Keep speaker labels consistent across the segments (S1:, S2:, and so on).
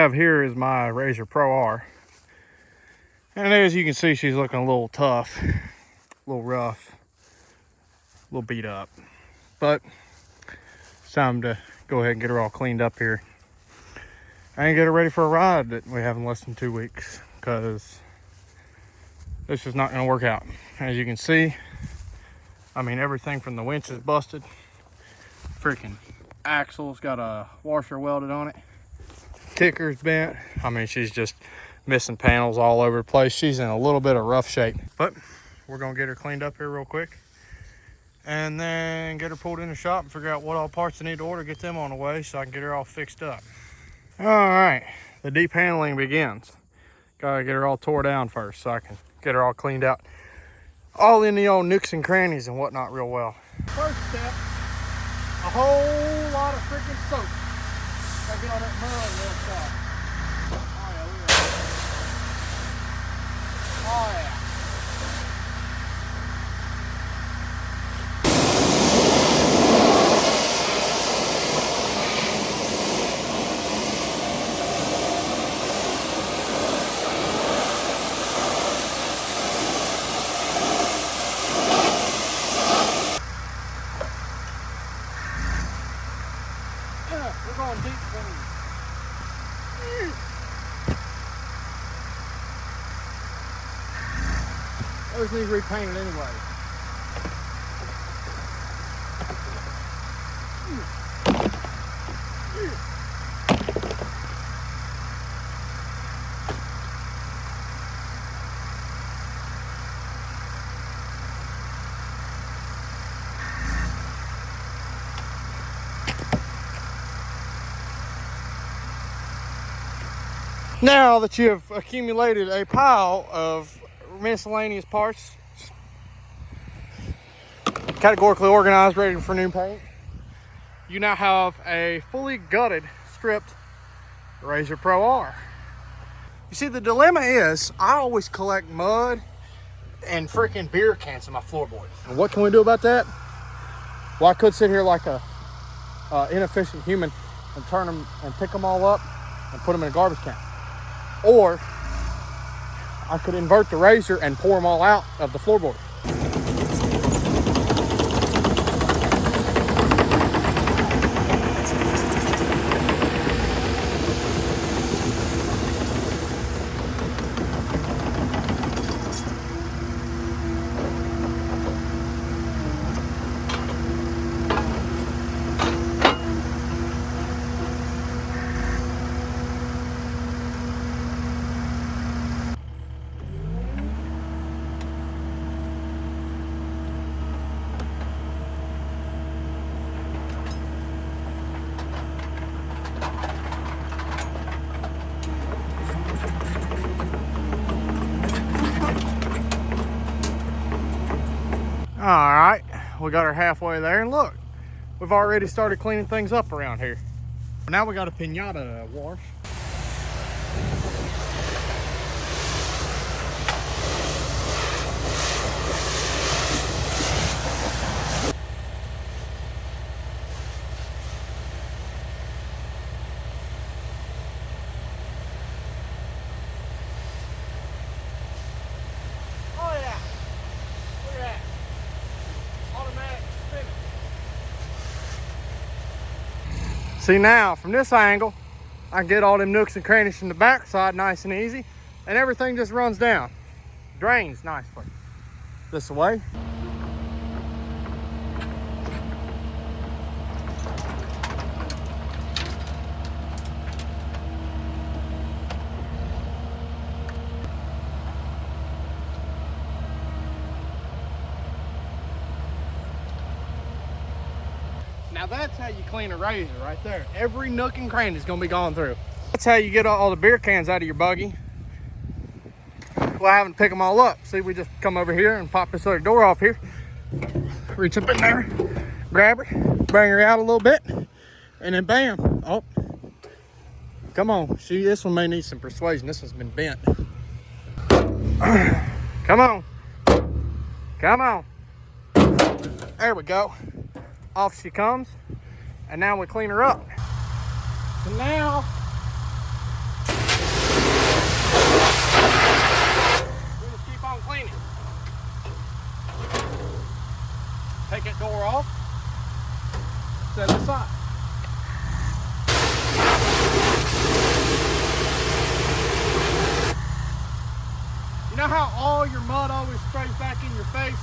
S1: have here is my Razor Pro R. And as you can see, she's looking a little tough, a little rough, a little beat up. But it's time to go ahead and get her all cleaned up here and get her ready for a ride that we have in less than 2 weeks, because this is not going to work out. As you can see, I mean, everything from the winch is busted. Freaking axle's got a washer welded on it. Kicker's bent. I mean, she's just missing panels all over the place. She's in a little bit of rough shape, but we're gonna get her cleaned up here real quick and then get her pulled in the shop and figure out what all parts I need to order, get them on the way so I can get her all fixed up. All right, the deep handling begins. Gotta get her all tore down first so I can get her all cleaned out, all in the old nooks and crannies and whatnot real well. First step, a whole lot of freaking soap. Gotta get all that mud real soft. Oh yeah, look at that. Oh yeah. We're going deep clean. Those need repainted anyway. Now that you have accumulated a pile of miscellaneous parts, categorically organized, ready for new paint, you now have a fully gutted, stripped Razor Pro R. You see, the dilemma is I always collect mud and freaking beer cans in my floorboard. And what can we do about that? Well, I could sit here like a inefficient human and turn them and pick them all up and put them in a garbage can. Or I could invert the razor and pour them all out of the floorboard. All right, we got her halfway there, and look, we've already started cleaning things up around here. Now we got a pinata to wash. See, now from this angle, I can get all them nooks and crannies from the back side nice and easy, and everything just runs down. Drains nicely. This way. Now that's how you clean a razor right there. Every nook and cranny is gonna be gone through. That's how you get all the beer cans out of your buggy without having to pick them all up. See, we just come over here and pop this other door off here. Reach up in there, grab her, bring her out a little bit, and then bam. Oh, come on. See, this one may need some persuasion. This one's been bent. Come on. Come on. There we go. Off she comes, and now we clean her up. So now You know how all your mud always sprays back in your face?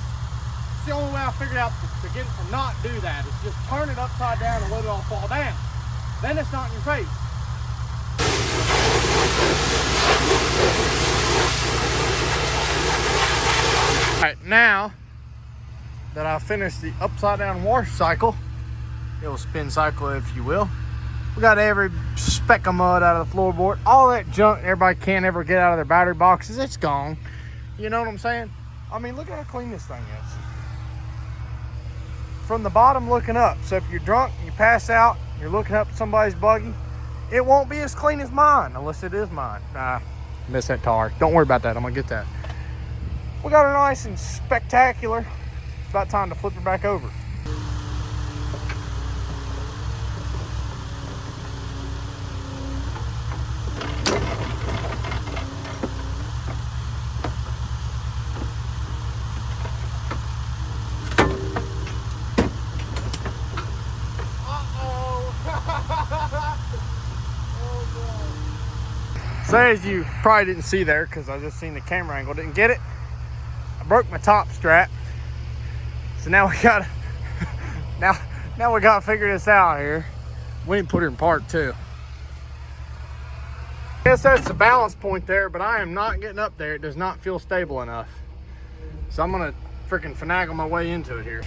S1: It's the only way I figured out to get it to not do that is just turn it upside down and let it all fall down. Then it's not in your face. All right, now that I've finished the upside down wash cycle, it'll spin cycle if you will. We got every speck of mud out of the floorboard. All that junk everybody can't ever get out of their battery boxes, it's gone. You know what I'm saying? I mean, look at how clean this thing is. From the bottom looking up. So if you're drunk, you pass out, you're looking up at somebody's buggy, it won't be as clean as mine, unless it is mine. Nah, miss that tar. Don't worry about that, I'm gonna get that. We got her nice and spectacular. It's about time to flip her back over. So as you probably didn't see there, because I just seen the camera angle, didn't get it. I broke my top strap. So now we got now we gotta figure this out here. We didn't put her in park too. I guess that's the balance point there, but I am not getting up there. It does not feel stable enough. So I'm gonna freaking finagle my way into it here.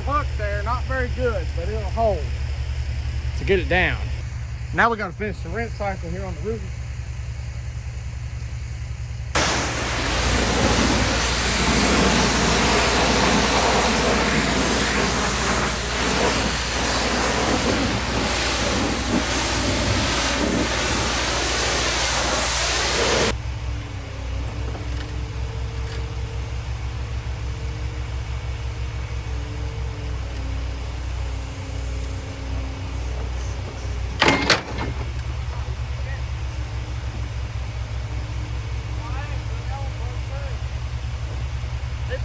S1: Hook there, not very good, but it'll hold to get it down. Now we gotta finish the rinse cycle here on the roof.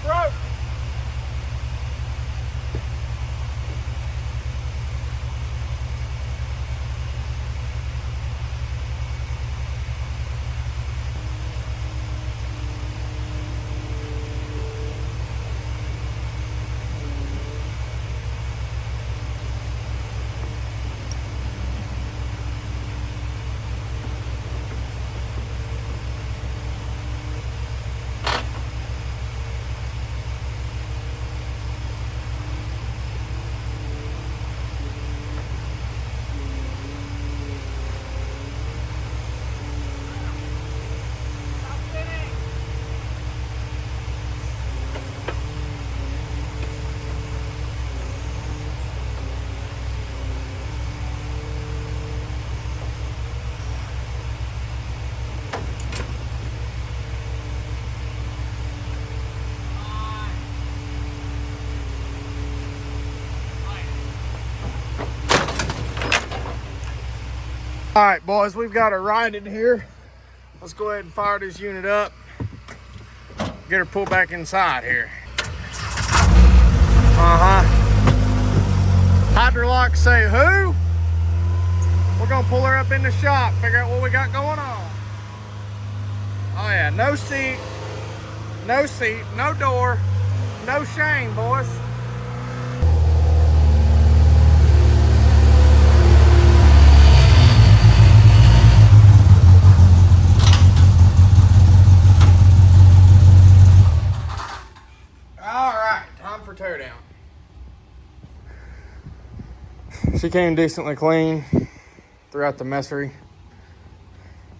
S1: Broke. All right, boys, we've got her righted here. Let's go ahead and fire this unit up. Get her pulled back inside here. Hydrolock say who? We're gonna pull her up in the shop, figure out what we got going on. Oh yeah, no seat, no door, no shame, boys. For teardown. She came decently clean throughout the messery.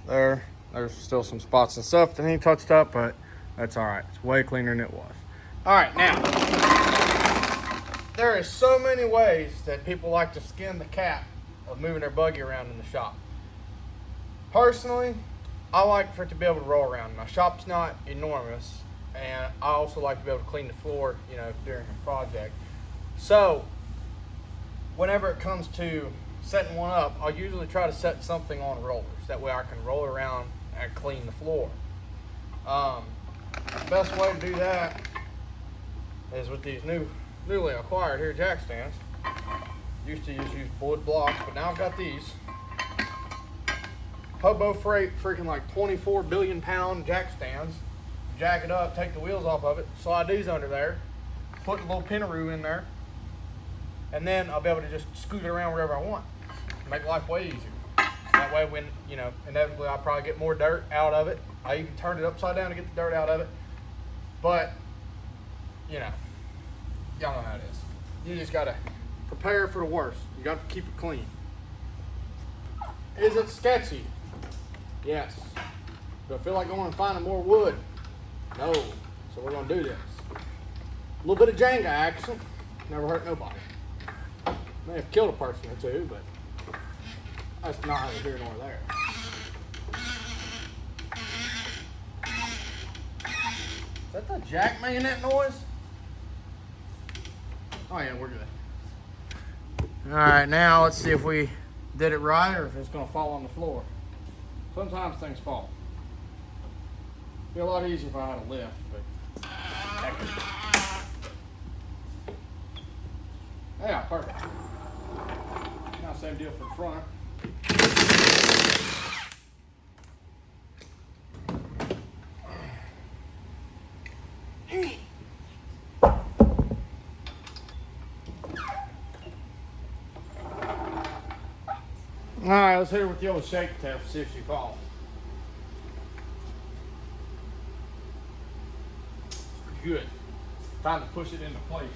S1: There's still some spots and stuff that need touched up, but that's all right. It's way cleaner than it was. All right, now there is so many ways that people like to skin the cat of moving their buggy around in the shop. Personally, I like for it to be able to roll around. My shop's not enormous, and I also like to be able to clean the floor, during a project. So whenever it comes to setting one up, I'll usually try to set something on rollers. That way I can roll it around and clean the floor. The best way to do that is with these newly acquired here jack stands. Used to just use wood blocks, but now I've got these Hobo Freight freaking like 24 billion pound jack stands. Jack it up, take the wheels off of it, slide these under there, put a little pinaroo in there, and then I'll be able to just scoot it around wherever I want. Make life way easier. That way when, you know, inevitably I'll probably get more dirt out of it. I even turn it upside down to get the dirt out of it. But, you know, y'all know how it is. You just gotta prepare for the worst. You got to keep it clean. Is it sketchy? Yes. Do I feel like going and finding more wood? No. So we're gonna do this. A little bit of Jenga action. Never hurt nobody. May have killed a person or two, but that's not either here nor there. Is that the jack making that noise? Oh yeah, we're good. All right, now let's see if we did it right or if it's gonna fall on the floor. Sometimes things fall. Be a lot easier if I had a lift, but heck. Yeah, perfect. Now same deal for the front. All right, let's hit her with the old shake test, see if she falls. Good. Time to push it into place.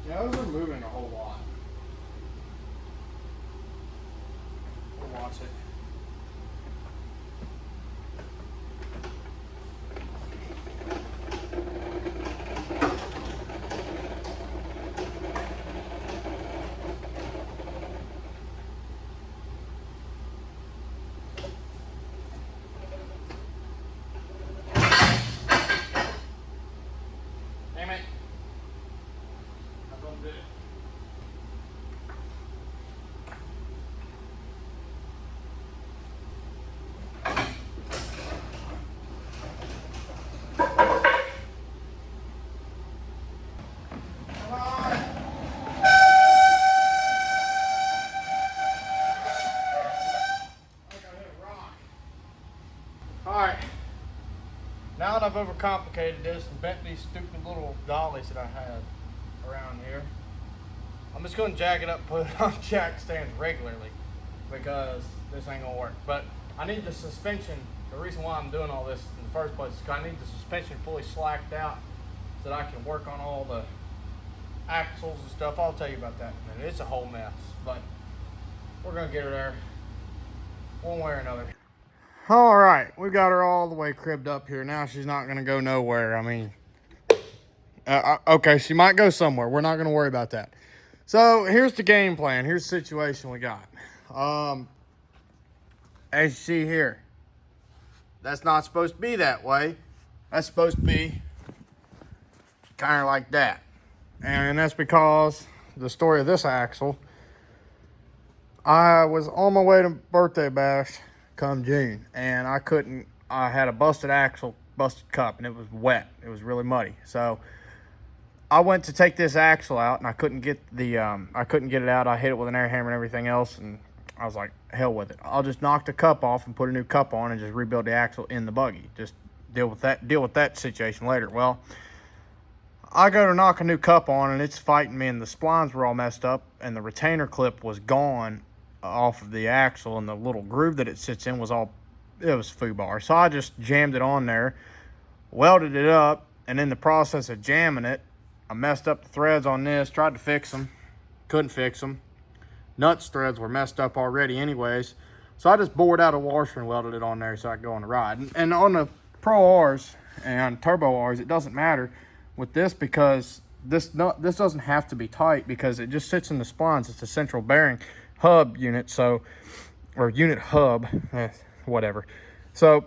S1: Yeah, those are moving a whole lot. We'll watch it. Damn it. I don't do it. Alright, now that I've overcomplicated this and bent these stupid little dollies that I had around here, I'm just going to jack it up and put it on jack stands regularly because this ain't going to work. But I need the suspension. The reason why I'm doing all this in the first place is because I need the suspension fully slacked out so that I can work on all the axles and stuff. I'll tell you about that in a minute. It's a whole mess, but we're going to get her there one way or another. All right, we got her all the way cribbed up here. Now she's not going to go nowhere. I mean, okay, she might go somewhere. We're not going to worry about that. So here's the game plan. Here's the situation we got. As you see here, that's not supposed to be that way. That's supposed to be kind of like that. And that's because the story of this axle, I was on my way to birthday bash come June, and I had a busted axle, busted cup, and it was wet. It was really muddy. So I went to take this axle out, and I couldn't get it out. I hit it with an air hammer and everything else, and I was like, hell with it. I'll just knock the cup off and put a new cup on and just rebuild the axle in the buggy. Just deal with that situation later. Well, I go to knock a new cup on, and it's fighting me, and the splines were all messed up, and the retainer clip was gone off of the axle, and the little groove that it sits in was foobar. So I just jammed it on there, welded it up, and in the process of jamming it, I messed up the threads on this, tried to fix them, couldn't fix them. Nuts threads were messed up already anyways, so I just bored out a washer and welded it on there so I could go on the ride. And on the Pro Rs and Turbo Rs, it doesn't matter with this because this doesn't have to be tight because it just sits in the splines. It's a central bearing hub unit, or unit hub, whatever. So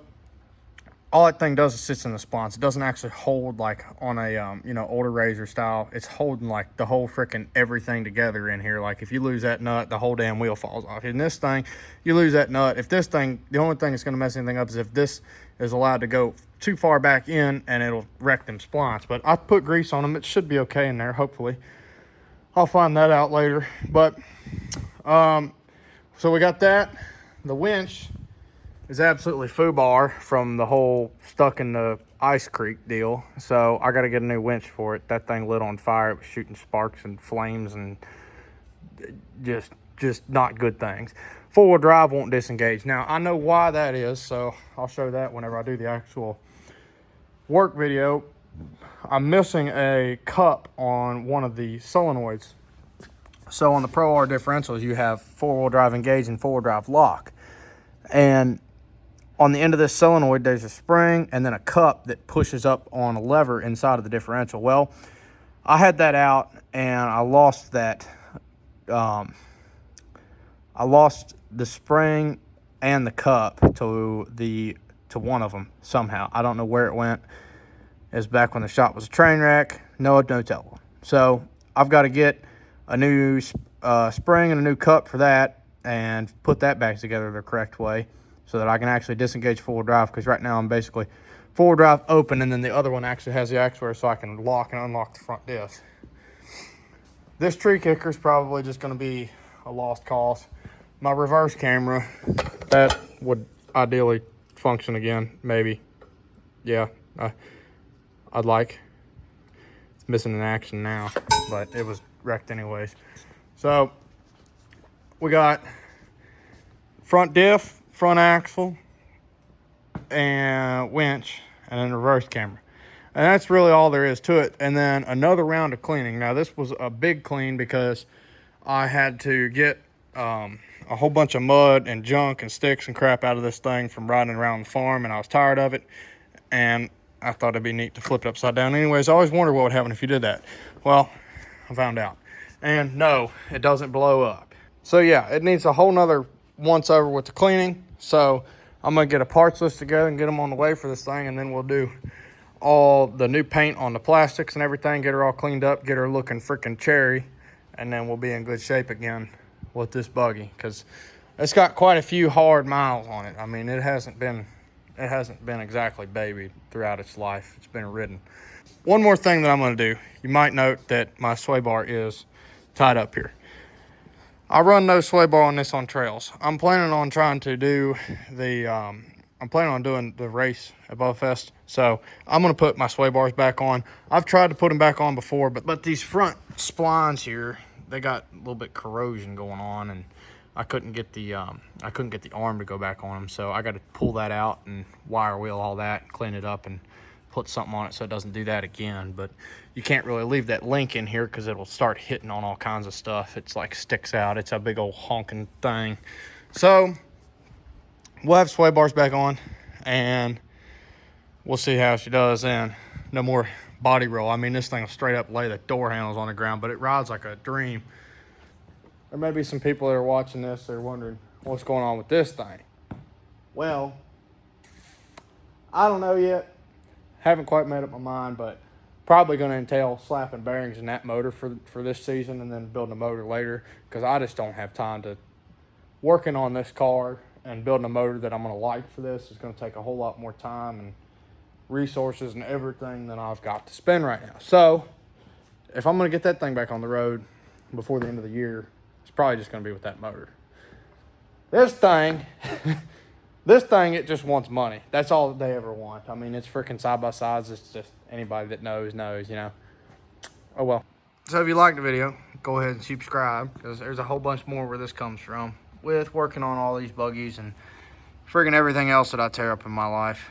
S1: all that thing does is sits in the splines. It doesn't actually hold like on a you know, older RZR style. It's holding like the whole freaking everything together in here. Like if you lose that nut, the whole damn wheel falls off. In this thing, you lose that nut. If this thing, the only thing that's going to mess anything up is if this is allowed to go too far back in, and it'll wreck them splines. But I put grease on them. It should be okay in there, hopefully. I'll find that out later. But so we got that. The winch is absolutely foobar from the whole stuck in the ice creek deal. So I got to get a new winch for it. That thing lit on fire. It was shooting sparks and flames and just not good things. Four-wheel drive won't disengage. Now I know why that is, so I'll show that whenever I do the actual work video. I'm missing a cup on one of the solenoids. So on the Pro R differentials, you have four-wheel drive engage and four-wheel drive lock. And on the end of this solenoid, there's a spring and then a cup that pushes up on a lever inside of the differential. Well, I had that out and I lost that. I lost the spring and the cup to one of them somehow. I don't know where it went. It was back when the shop was a train wreck. No telling. So I've got to get a new spring and a new cup for that and put that back together the correct way so that I can actually disengage four-wheel drive, because right now I'm basically four-wheel drive open and then the other one actually has the actuator so I can lock and unlock the front disc. This tree kicker is probably just going to be a lost cause. My reverse camera, that would ideally function again, maybe. Yeah, I'd like. It's missing in action now, but it was wrecked anyways. So we got front diff, front axle, and winch, and then reverse camera. And that's really all there is to it. And then another round of cleaning. Now this was a big clean because I had to get a whole bunch of mud and junk and sticks and crap out of this thing from riding around the farm, and I was tired of it. And I thought it'd be neat to flip it upside down. Anyways, I always wondered what would happen if you did that. Well, I found out. And no, it doesn't blow up. So yeah, it needs a whole nother once over with the cleaning. So I'm gonna get a parts list together and get them on the way for this thing, and then we'll do all the new paint on the plastics and everything, get her all cleaned up, get her looking freaking cherry, and then we'll be in good shape again with this buggy, because it's got quite a few hard miles on it. I mean, it hasn't been exactly babied throughout its life. It's been ridden. One more thing that I'm going to do. You might note that my sway bar is tied up here. I run no sway bar on this on trails. I'm planning on trying to do the I'm planning on doing the race at BubbaFest, so I'm going to put my sway bars back on. I've tried to put them back on before, but these front splines here, they got a little bit corrosion going on, and I couldn't get the arm to go back on them, so I got to pull that out and wire wheel all that, clean it up, and put something on it so it doesn't do that again. But you can't really leave that link in here because it'll start hitting on all kinds of stuff. It's like sticks out. It's a big old honking thing. So we'll have sway bars back on, and we'll see how she does then. No more body roll. I mean, this thing will straight up lay the door handles on the ground, but it rides like a dream. There may be some people that are watching this, they're wondering what's going on with this thing. Well, I don't know yet. Haven't quite made up my mind, but probably going to entail slapping bearings in that motor for this season and then building a motor later, because I just don't have time to. Working on this car and building a motor that I'm going to like for this is going to take a whole lot more time and resources and everything than I've got to spend right now. So if I'm going to get that thing back on the road before the end of the year, it's probably just going to be with that motor. This thing, it just wants money. That's all that they ever want. I mean, it's freaking side-by-sides. It's just anybody that knows, you know. Oh, well. So if you liked the video, go ahead and subscribe, because there's a whole bunch more where this comes from with working on all these buggies and friggin' everything else that I tear up in my life.